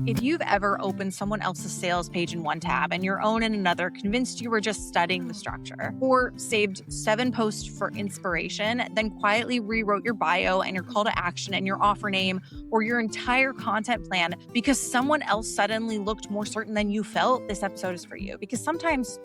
If you've ever opened someone else's sales page in one tab and your own in another, convinced you were just studying the structure, or saved 7 posts for inspiration, then quietly rewrote your bio and your call to action and your offer name or your entire content plan because someone else suddenly looked more certain than you felt, this episode is for you. Because sometimes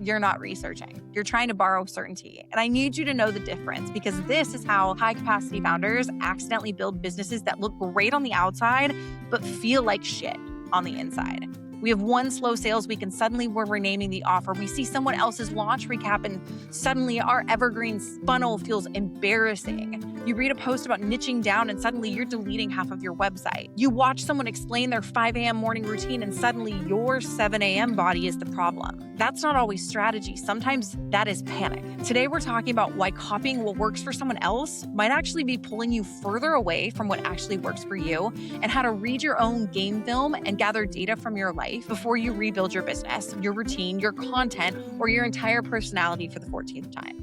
you're not researching. You're trying to borrow certainty. And I need you to know the difference because this is how high capacity founders accidentally build businesses that look great on the outside, but feel like shit on the inside. We have one slow sales week and suddenly we're renaming the offer. We see someone else's launch recap and suddenly our evergreen funnel feels embarrassing. You read a post about niching down and suddenly you're deleting half of your website. You watch someone explain their 5 a.m. morning routine and suddenly your 7 a.m. body is the problem. That's not always strategy. Sometimes that is panic. Today we're talking about why copying what works for someone else might actually be pulling you further away from what actually works for you, and how to read your own game film and gather data from your life before you rebuild your business, your routine, your content, or your entire personality for the 14th time.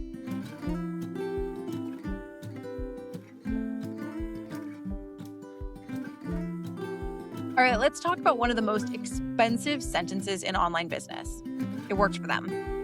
All right, let's talk about one of the most expensive sentences in online business. It worked for them.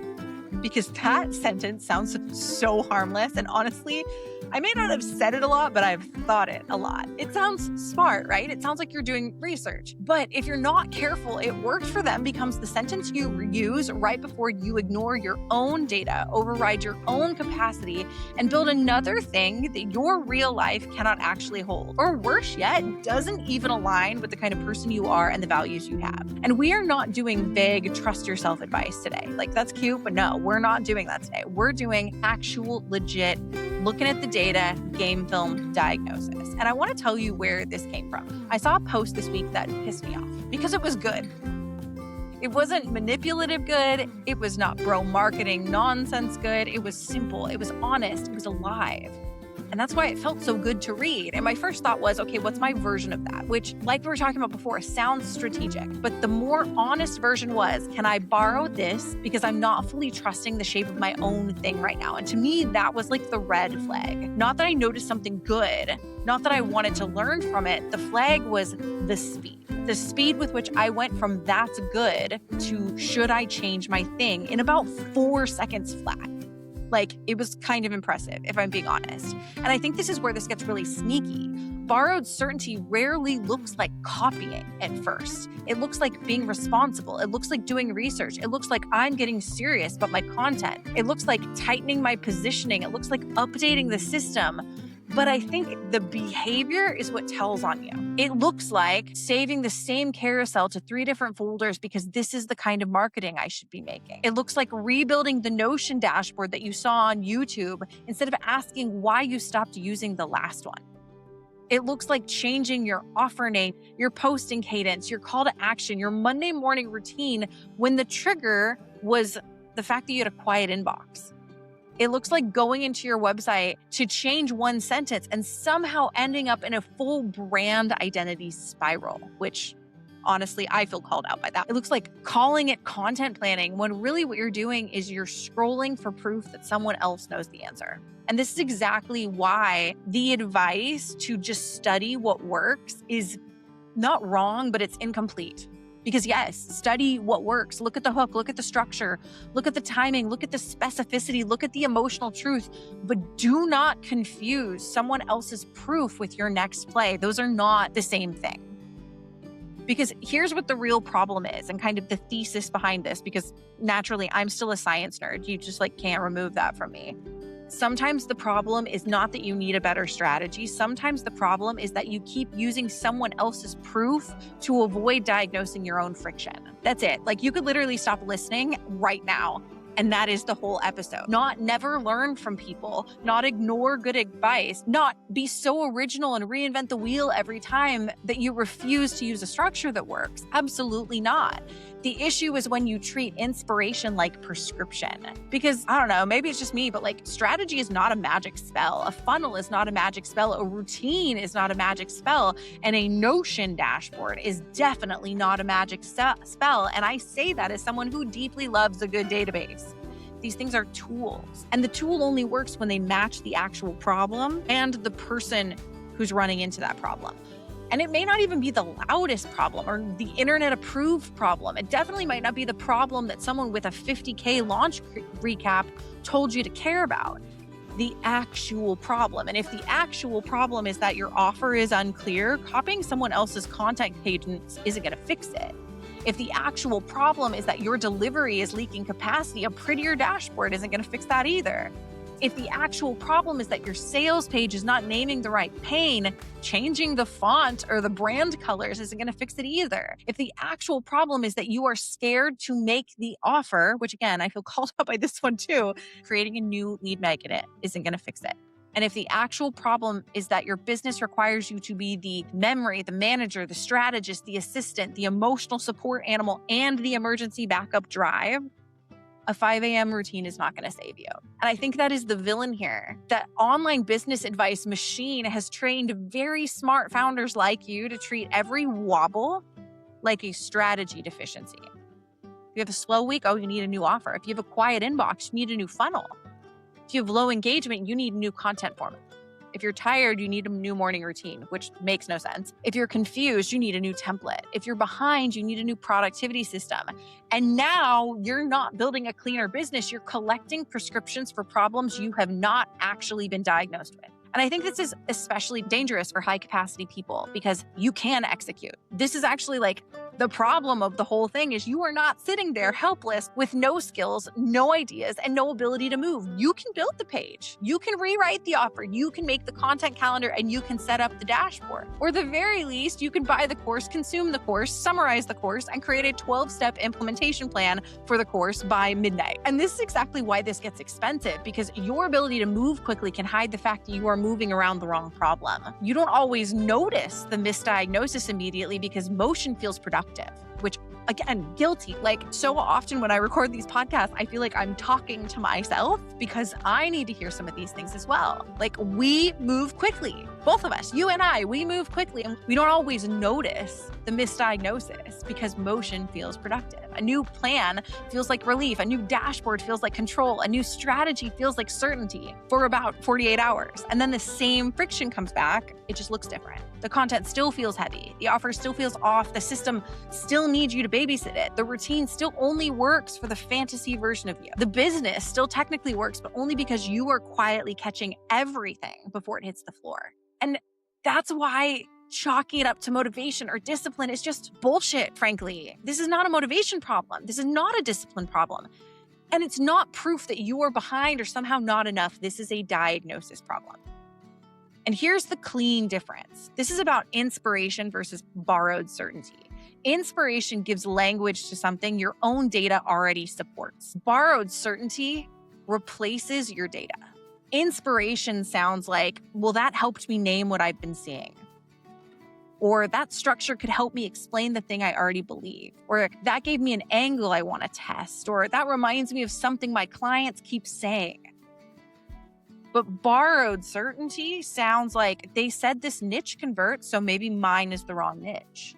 Because that sentence sounds so harmless. And honestly, I may not have said it a lot, but I've thought it a lot. It sounds smart, right? It sounds like you're doing research. But if you're not careful, it worked for them becomes the sentence you use right before you ignore your own data, override your own capacity, and build another thing that your real life cannot actually hold. Or worse yet, doesn't even align with the kind of person you are and the values you have. And we are not doing vague trust yourself advice today. Like, that's cute, but no, we're not doing that today. We're doing actual, legit, looking at the data, game film diagnosis. And I want to tell you where this came from. I saw a post this week that pissed me off because it was good. It wasn't manipulative good. It was not bro marketing nonsense good. It was simple. It was honest. It was alive. And that's why it felt so good to read. And my first thought was, okay, what's my version of that? Which, like we were talking about before, sounds strategic. But the more honest version was, can I borrow this because I'm not fully trusting the shape of my own thing right now? And to me, that was like the red flag. Not that I noticed something good, not that I wanted to learn from it. The flag was the speed. The speed with which I went from that's good to should I change my thing in about 4 seconds flat. Like, it was kind of impressive, if I'm being honest. And I think this is where this gets really sneaky. Borrowed certainty rarely looks like copying at first. It looks like being responsible. It looks like doing research. It looks like I'm getting serious about my content. It looks like tightening my positioning. It looks like updating the system. But I think the behavior is what tells on you. It looks like saving the same carousel to 3 different folders because this is the kind of marketing I should be making. It looks like rebuilding the Notion dashboard that you saw on YouTube instead of asking why you stopped using the last one. It looks like changing your offer name, your posting cadence, your call to action, your Monday morning routine when the trigger was the fact that you had a quiet inbox. It looks like going into your website to change one sentence and somehow ending up in a full brand identity spiral, which honestly, I feel called out by that. It looks like calling it content planning when really what you're doing is you're scrolling for proof that someone else knows the answer. And this is exactly why the advice to just study what works is not wrong, but it's incomplete. Because yes, study what works. Look at the hook, look at the structure, look at the timing, look at the specificity, look at the emotional truth, but do not confuse someone else's proof with your next play. Those are not the same thing. Because here's what the real problem is and kind of the thesis behind this, because naturally I'm still a science nerd. You just can't remove that from me. Sometimes the problem is not that you need a better strategy. Sometimes the problem is that you keep using someone else's proof to avoid diagnosing your own friction. That's it. You could literally stop listening right now. And that is the whole episode. Not never learn from people, not ignore good advice, not be so original and reinvent the wheel every time that you refuse to use a structure that works. Absolutely not. The issue is when you treat inspiration like prescription. Because, I don't know, maybe it's just me, but strategy is not a magic spell. A funnel is not a magic spell. A routine is not a magic spell. And a Notion dashboard is definitely not a magic spell. And I say that as someone who deeply loves a good database. These things are tools. And the tool only works when they match the actual problem and the person who's running into that problem. And it may not even be the loudest problem or the internet approved problem. It definitely might not be the problem that someone with a 50K launch recap told you to care about. The actual problem. And if the actual problem is that your offer is unclear, copying someone else's content cadence isn't going to fix it. If the actual problem is that your delivery is leaking capacity, a prettier dashboard isn't going to fix that either. If the actual problem is that your sales page is not naming the right pane, changing the font or the brand colors isn't going to fix it either. If the actual problem is that you are scared to make the offer, which again, I feel called out by this one too, creating a new lead magnet isn't going to fix it. And if the actual problem is that your business requires you to be the memory, the manager, the strategist, the assistant, the emotional support animal, and the emergency backup drive, a 5 a.m. routine is not going to save you. And I think that is the villain here. That online business advice machine has trained very smart founders like you to treat every wobble like a strategy deficiency. If you have a slow week, oh, you need a new offer. If you have a quiet inbox, you need a new funnel. If you have low engagement, you need new content format. If you're tired, you need a new morning routine, which makes no sense. If you're confused, you need a new template. If you're behind, you need a new productivity system. And now you're not building a cleaner business. You're collecting prescriptions for problems you have not actually been diagnosed with. And I think this is especially dangerous for high capacity people because you can execute. This is actually like the problem of the whole thing is you are not sitting there helpless with no skills, no ideas, and no ability to move. You can build the page. You can rewrite the offer. You can make the content calendar and you can set up the dashboard. Or the very least, you can buy the course, consume the course, summarize the course, and create a 12-step implementation plan for the course by midnight. And this is exactly why this gets expensive because your ability to move quickly can hide the fact that you are moving around the wrong problem. You don't always notice the misdiagnosis immediately because motion feels productive. Which again, guilty. Like so often when I record these podcasts, I feel like I'm talking to myself because I need to hear some of these things as well. Like we move quickly, both of us, you and I, we move quickly and we don't always notice the misdiagnosis because motion feels productive. A new plan feels like relief. A new dashboard feels like control. A new strategy feels like certainty for about 48 hours. And then the same friction comes back. It just looks different. The content still feels heavy. The offer still feels off. The system still needs you to babysit it. The routine still only works for the fantasy version of you. The business still technically works, but only because you are quietly catching everything before it hits the floor. And that's why chalking it up to motivation or discipline is just bullshit, frankly. This is not a motivation problem. This is not a discipline problem. And it's not proof that you are behind or somehow not enough. This is a diagnosis problem. And here's the clean difference. This is about inspiration versus borrowed certainty. Inspiration gives language to something your own data already supports. Borrowed certainty replaces your data. Inspiration sounds like, well, that helped me name what I've been seeing. Or that structure could help me explain the thing I already believe. Or that gave me an angle I want to test. Or that reminds me of something my clients keep saying. But borrowed certainty sounds like they said this niche converts, so maybe mine is the wrong niche.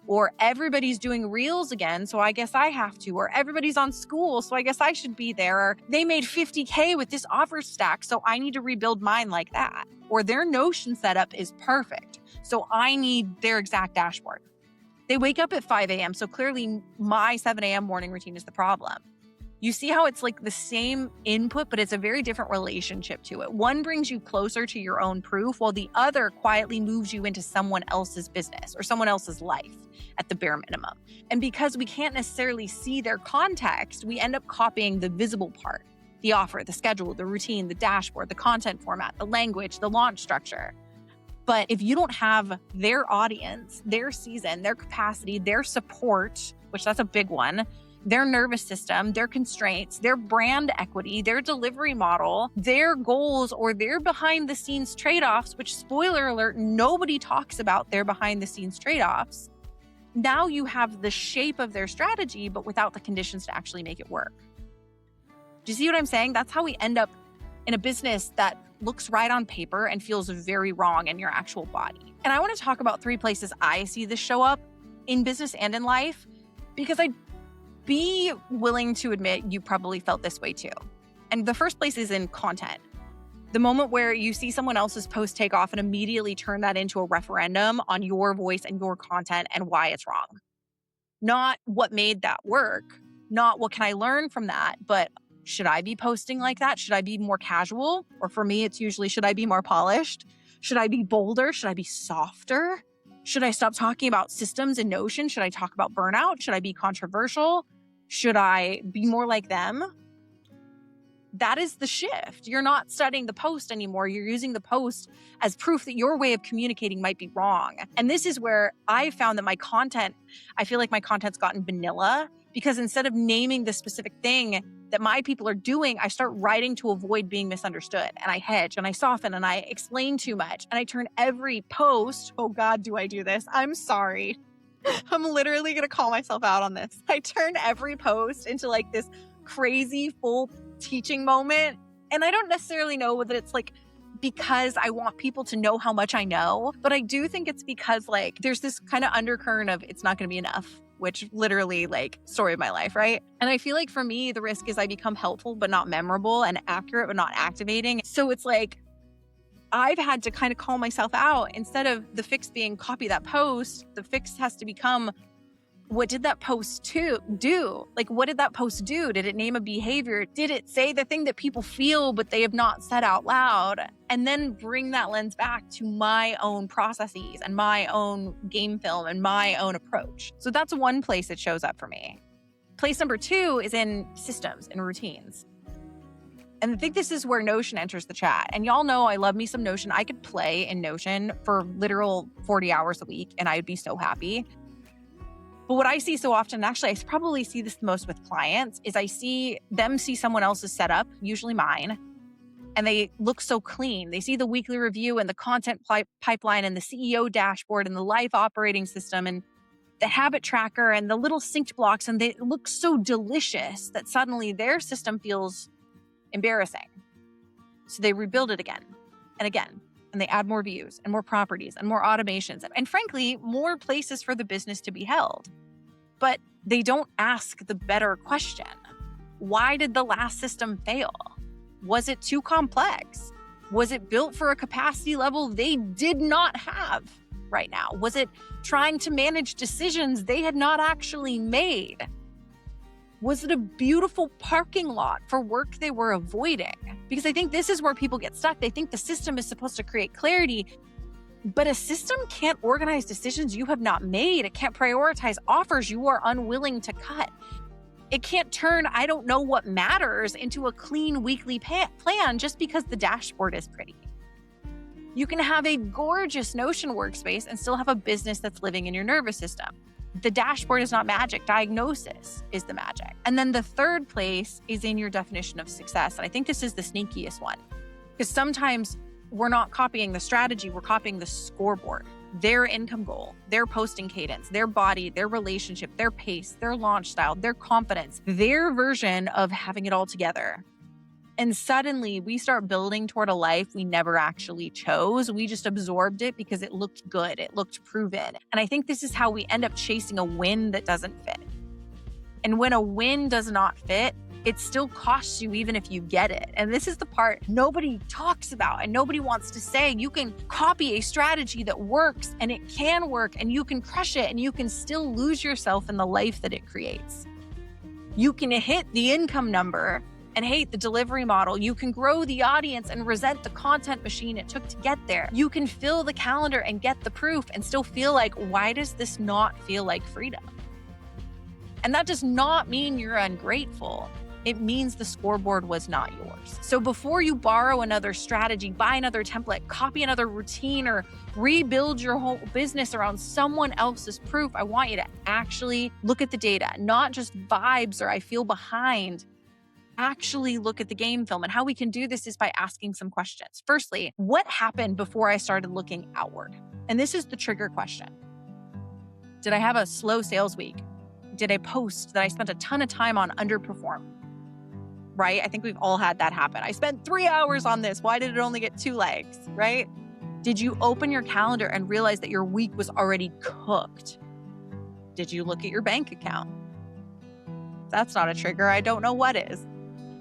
Or everybody's doing reels again, so I guess I have to. Or everybody's on school, so I guess I should be there. Or they made 50K with this offer stack, so I need to rebuild mine like that. Or their Notion setup is perfect, so I need their exact dashboard. They wake up at 5 a.m., so clearly my 7 a.m. morning routine is the problem. You see how it's like the same input, but it's a very different relationship to it. One brings you closer to your own proof, while the other quietly moves you into someone else's business or someone else's life at the bare minimum. And because we can't necessarily see their context, we end up copying the visible part, the offer, the schedule, the routine, the dashboard, the content format, the language, the launch structure. But if you don't have their audience, their season, their capacity, their support, which that's a big one, their nervous system, their constraints, their brand equity, their delivery model, their goals, or their behind the scenes trade-offs, which spoiler alert, nobody talks about their behind the scenes trade-offs. Now you have the shape of their strategy, but without the conditions to actually make it work. Do you see what I'm saying? That's how we end up in a business that looks right on paper and feels very wrong in your actual body. And I want to talk about 3 places I see this show up in business and in life, because I'd be willing to admit you probably felt this way too. And the first place is in content. The moment where you see someone else's post take off and immediately turn that into a referendum on your voice and your content and why it's wrong. Not what made that work, not what can I learn from that, but should I be posting like that? Should I be more casual? Or for me, it's usually, should I be more polished? Should I be bolder? Should I be softer? Should I stop talking about systems and Notion? Should I talk about burnout? Should I be controversial? Should I be more like them? That is the shift. You're not studying the post anymore. You're using the post as proof that your way of communicating might be wrong. And this is where I found that I feel like my content's gotten vanilla, because instead of naming the specific thing that my people are doing, I start writing to avoid being misunderstood. And I hedge and I soften and I explain too much. And I turn every post, oh God, do I do this? I'm sorry. I'm literally going to call myself out on this. I turn every post into like this crazy full teaching moment. And I don't necessarily know that it's like because I want people to know how much I know, but I do think it's because like there's this kind of undercurrent of it's not going to be enough, which literally like story of my life, right? And I feel like for me, the risk is I become helpful, but not memorable, and accurate, but not activating. So it's like I've had to kind of call myself out. Instead of the fix being copy that post, the fix has to become, what did that post do? Like, what did that post do? Did it name a behavior? Did it say the thing that people feel, but they have not said out loud? And then bring that lens back to my own processes and my own game film and my own approach. So that's one place it shows up for me. Place number 2 is in systems and routines. And I think this is where Notion enters the chat. And y'all know I love me some Notion. I could play in Notion for literal 40 hours a week and I would be so happy. But what I see so often, and actually I probably see this the most with clients, is I see someone else's setup, usually mine, and they look so clean. They see the weekly review and the content pipeline and the CEO dashboard and the life operating system and the habit tracker and the little synced blocks, and they look so delicious that suddenly their system feels embarrassing. So they rebuild it again and again. And they add more views and more properties and more automations and frankly, more places for the business to be held. But they don't ask the better question. Why did the last system fail? Was it too complex? Was it built for a capacity level they did not have right now? Was it trying to manage decisions they had not actually made? Was it a beautiful parking lot for work they were avoiding? Because I think this is where people get stuck. They think the system is supposed to create clarity, but a system can't organize decisions you have not made. It can't prioritize offers you are unwilling to cut. It can't turn, I don't know what matters, into a clean weekly plan just because the dashboard is pretty. You can have a gorgeous Notion workspace and still have a business that's living in your nervous system. The dashboard is not magic. Diagnosis is the magic. And then the third place is in your definition of success. And I think this is the sneakiest one, because sometimes we're not copying the strategy, we're copying the scoreboard, their income goal, their posting cadence, their body, their relationship, their pace, their launch style, their confidence, their version of having it all together. And suddenly we start building toward a life we never actually chose. We just absorbed it because it looked good. It looked proven. And I think this is how we end up chasing a win that doesn't fit. And when a win does not fit, it still costs you even if you get it. And this is the part nobody talks about and nobody wants to say. You can copy a strategy that works and it can work and you can crush it and you can still lose yourself in the life that it creates. You can hit the income number and hate the delivery model. You can grow the audience and resent the content machine it took to get there. You can fill the calendar and get the proof and still feel like, why does this not feel like freedom? And that does not mean you're ungrateful. It means the scoreboard was not yours. So before you borrow another strategy, buy another template, copy another routine, or rebuild your whole business around someone else's proof, I want you to actually look at the data, not just vibes or I feel behind. Actually look at the game film. And how we can do this is by asking some questions. Firstly, what happened before I started looking outward? And this is the trigger question. Did I have a slow sales week? Did I post that I spent a ton of time on underperform? Right? I think we've all had that happen. I spent 3 hours on this. Why did it only get 2 legs? Right? Did you open your calendar and realize that your week was already cooked? Did you look at your bank account? That's not a trigger. I don't know what is.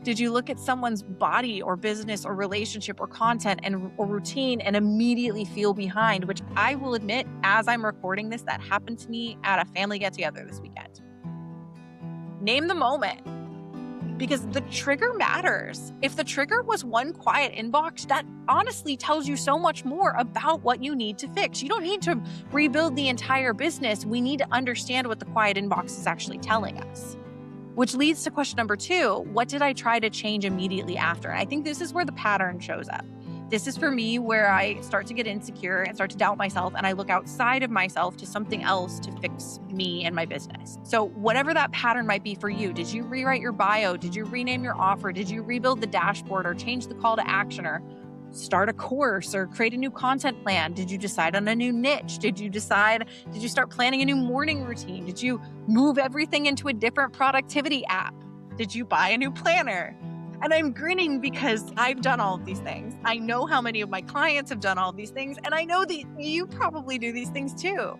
Did you look at someone's body or business or relationship or content or routine and immediately feel behind, which I will admit, as I'm recording this, that happened to me at a family get-together this weekend. Name the moment, because the trigger matters. If the trigger was one quiet inbox, that honestly tells you so much more about what you need to fix. You don't need to rebuild the entire business. We need to understand what the quiet inbox is actually telling us. Which leads to question number 2, what did I try to change immediately after? And I think this is where the pattern shows up. This is for me where I start to get insecure and start to doubt myself, and I look outside of myself to something else to fix me and my business. So whatever that pattern might be for you, did you rewrite your bio? Did you rename your offer? Did you rebuild the dashboard or change the call to action or start a course or create a new content plan? Did you decide on a new niche? Did you start planning a new morning routine? Did you move everything into a different productivity app? Did you buy a new planner? And I'm grinning because I've done all of these things. I know how many of my clients have done all of these things, and I know that you probably do these things too,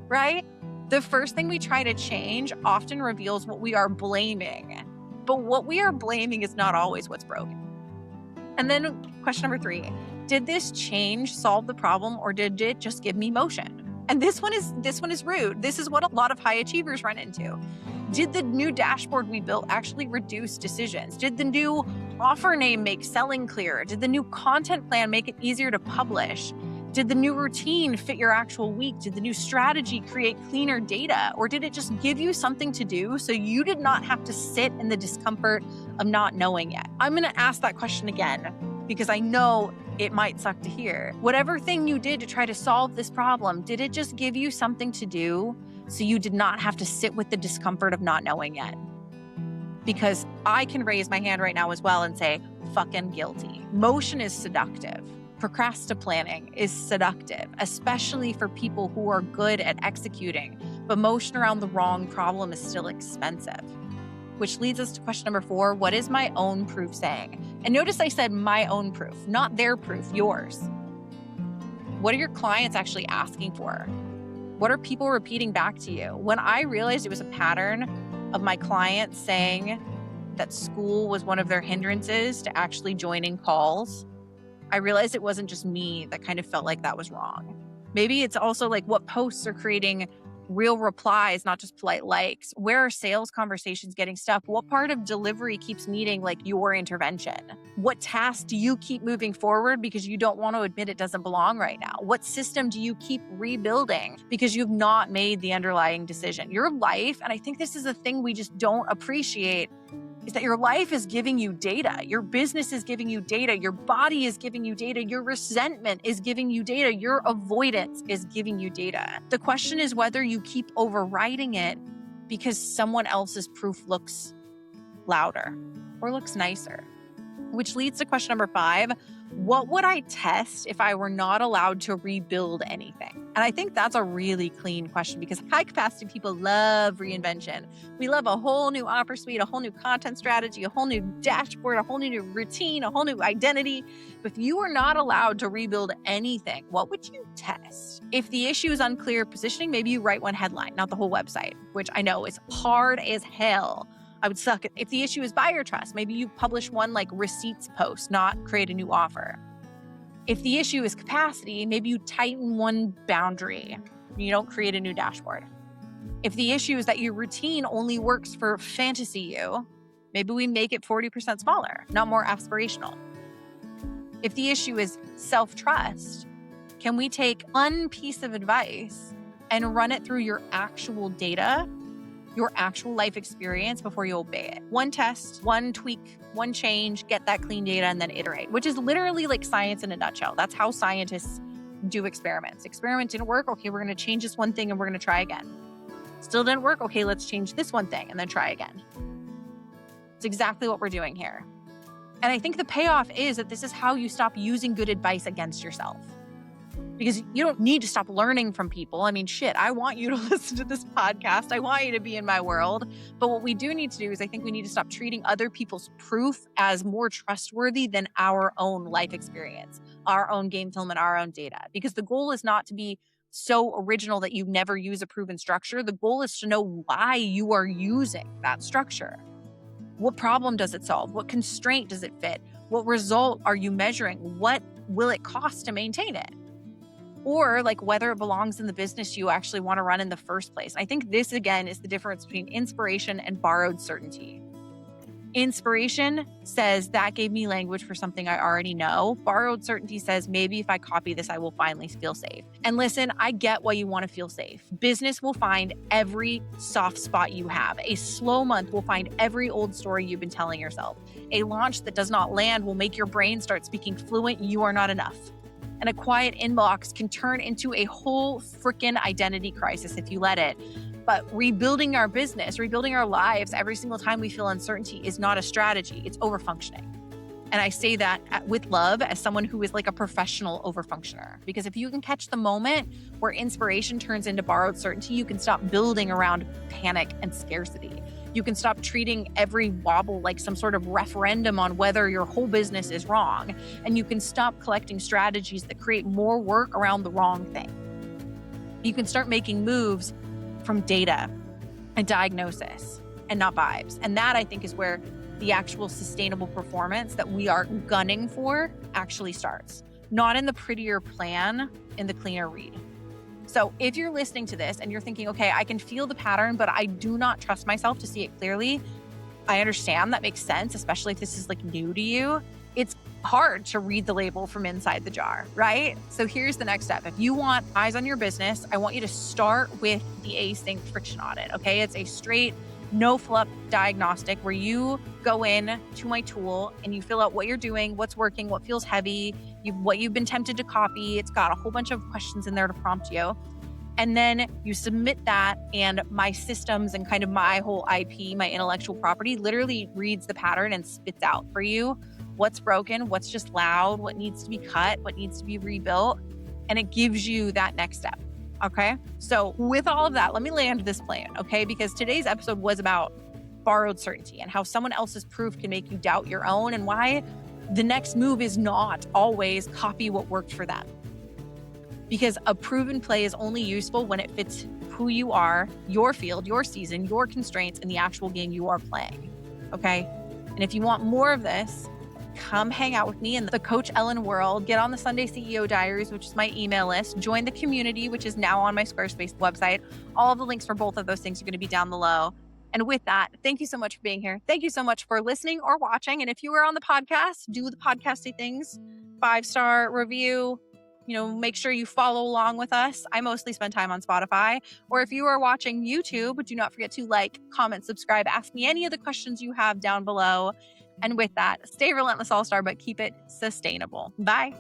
right? The first thing we try to change often reveals what we are blaming, but what we are blaming is not always what's broken. And then question number 3, did this change solve the problem, or did it just give me motion? And this one is rude. This is what a lot of high achievers run into. Did the new dashboard we built actually reduce decisions? Did the new offer name make selling clearer? Did the new content plan make it easier to publish? Did the new routine fit your actual week? Did the new strategy create cleaner data? Or did it just give you something to do so you did not have to sit in the discomfort of not knowing yet? I'm going to ask that question again because I know it might suck to hear. Whatever thing you did to try to solve this problem, did it just give you something to do so you did not have to sit with the discomfort of not knowing yet? Because I can raise my hand right now as well and say, fucking guilty. Motion is seductive. Procrastinating is seductive, especially for people who are good at executing. But motion around the wrong problem is still expensive. Which leads us to question number 4, what is my own proof saying? And notice I said my own proof, not their proof, yours. What are your clients actually asking for? What are people repeating back to you? When I realized it was a pattern of my clients saying that school was one of their hindrances to actually joining calls, I realized it wasn't just me that kind of felt like that was wrong. Maybe it's also like what posts are creating real replies, not just polite likes. Where are sales conversations getting stuck? What part of delivery keeps needing like your intervention? What task do you keep moving forward because you don't want to admit it doesn't belong right now? What system do you keep rebuilding because you've not made the underlying decision? Your life, and I think this is a thing we just don't appreciate, is that your life is giving you data. Your business is giving you data. Your body is giving you data. Your resentment is giving you data. Your avoidance is giving you data. The question is whether you keep overriding it because someone else's proof looks louder or looks nicer. Which leads to question number 5. What would I test if I were not allowed to rebuild anything? And I think that's a really clean question because high capacity people love reinvention. We love a whole new offer suite, a whole new content strategy, a whole new dashboard, a whole new routine, a whole new identity. But if you were not allowed to rebuild anything, what would you test? If the issue is unclear positioning, maybe you write one headline, not the whole website, which I know is hard as hell. I would suck. If the issue is buyer trust, maybe you publish one like receipts post, not create a new offer. If the issue is capacity, maybe you tighten one boundary. You don't create a new dashboard. If the issue is that your routine only works for fantasy you, maybe we make it 40% smaller, not more aspirational. If the issue is self-trust, can we take one piece of advice and run it through your actual data, your actual life experience before you obey it? One test, one tweak, one change, get that clean data, and then iterate, which is literally like science in a nutshell. That's how scientists do experiments. Experiment didn't work. Okay, we're going to change this one thing and we're going to try again. Still didn't work. Okay, let's change this one thing and then try again. It's exactly what we're doing here. And I think the payoff is that this is how you stop using good advice against yourself. Because you don't need to stop learning from people. I mean, shit, I want you to listen to this podcast. I want you to be in my world. But what we do need to do is I think we need to stop treating other people's proof as more trustworthy than our own life experience, our own game film, and our own data. Because the goal is not to be so original that you never use a proven structure. The goal is to know why you are using that structure. What problem does it solve? What constraint does it fit? What result are you measuring? What will it cost to maintain it? Or like whether it belongs in the business you actually want to run in the first place. I think this again is the difference between inspiration and borrowed certainty. Inspiration says that gave me language for something I already know. Borrowed certainty says maybe if I copy this, I will finally feel safe. And listen, I get why you want to feel safe. Business will find every soft spot you have. A slow month will find every old story you've been telling yourself. A launch that does not land will make your brain start speaking fluent, you are not enough. And a quiet inbox can turn into a whole freaking identity crisis if you let it. But rebuilding our business, rebuilding our lives every single time we feel uncertainty is not a strategy. It's overfunctioning. And I say that with love as someone who is like a professional overfunctioner. Because if you can catch the moment where inspiration turns into borrowed certainty, you can stop building around panic and scarcity. You can stop treating every wobble like some sort of referendum on whether your whole business is wrong. And you can stop collecting strategies that create more work around the wrong thing. You can start making moves from data and diagnosis and not vibes. And that I think is where the actual sustainable performance that we are gunning for actually starts. Not in the prettier plan, in the cleaner read. So if you're listening to this and you're thinking, okay, I can feel the pattern, but I do not trust myself to see it clearly, I understand that makes sense, especially if this is like new to you. It's hard to read the label from inside the jar, right? So here's the next step. If you want eyes on your business, I want you to start with the async friction audit, okay? It's a straight, no fluff diagnostic where you go in to my tool and you fill out what you're doing, what's working, what feels heavy, what you've been tempted to copy. It's got a whole bunch of questions in there to prompt you. And then you submit that, and my systems and kind of my whole IP, my intellectual property, literally reads the pattern and spits out for you what's broken, what's just loud, what needs to be cut, what needs to be rebuilt. And it gives you that next step. Okay. So with all of that, let me land this plan. Okay. Because today's episode was about borrowed certainty and how someone else's proof can make you doubt your own, and why the next move is not always copy what worked for them. Because a proven play is only useful when it fits who you are, your field, your season, your constraints, and the actual game you are playing. Okay. And if you want more of this, come hang out with me in the Coach Ellen world. Get on the Sunday CEO Diaries, which is my email list. Join the community, which is now on my Squarespace website. All of the links for both of those things are going to be down below. And with that, thank you so much for being here. Thank you so much for listening or watching. And if you are on the podcast, do the podcasty things, 5-star review, make sure you follow along with us. I mostly spend time on Spotify. Or if you are watching YouTube, do not forget to like, comment, subscribe, ask me any of the questions you have down below. And with that, stay relentless, all-star, but keep it sustainable. Bye.